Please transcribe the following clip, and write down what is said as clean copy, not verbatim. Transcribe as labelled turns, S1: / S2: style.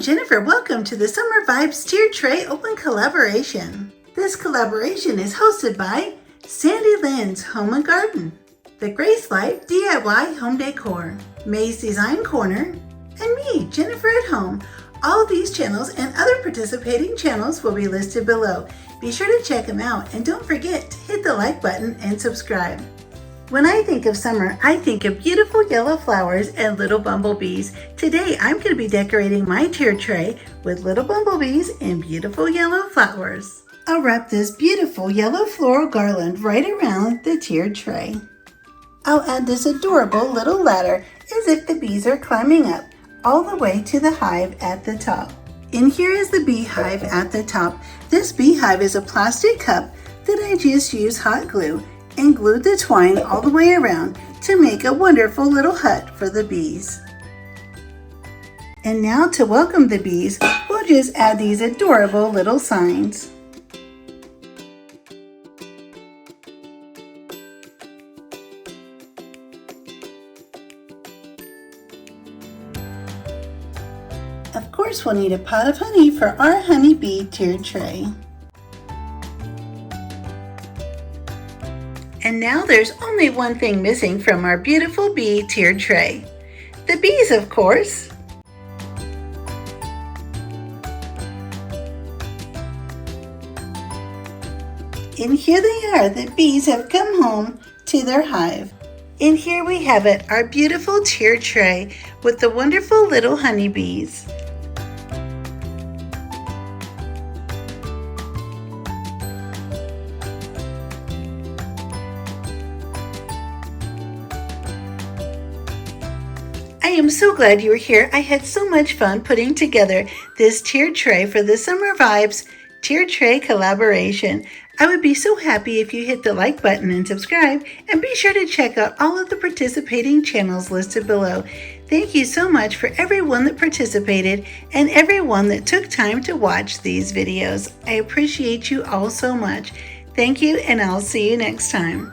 S1: Jennifer. Welcome to the Summer Vibes Tiered Tray Open Collaboration. This collaboration is hosted by Sandy Lynn's Home and Garden, The Grace Life DIY Home Decor, May's Design Corner, and me, Jennifer at Home. All these channels and other participating channels will be listed below. Be sure to check them out and don't forget to hit the like button and subscribe. When I think of summer, I think of beautiful yellow flowers and little bumblebees. Today, I'm going to be decorating my tiered tray with little bumblebees and beautiful yellow flowers. I'll wrap this beautiful yellow floral garland right around the tiered tray. I'll add this adorable little ladder as if the bees are climbing up all the way to the hive at the top. And here is the beehive at the top. This beehive is a plastic cup that I just used hot glue and glued the twine all the way around to make a wonderful little hut for the bees. And now to welcome the bees, we'll just add these adorable little signs. Of course, we'll need a pot of honey for our honeybee tiered tray. And now there's only one thing missing from our beautiful bee tiered tray. The bees, of course. And here they are, the bees have come home to their hive. And here we have it, our beautiful tiered tray with the wonderful little honeybees. I am so glad you were here. I had so much fun putting together this tiered tray for the Summer Vibes Tiered Tray collaboration. I would be so happy if you hit the like button and subscribe, and be sure to check out all of the participating channels listed below. Thank you so much for everyone that participated and everyone that took time to watch these videos. I appreciate you all so much. Thank you, and I'll see you next time.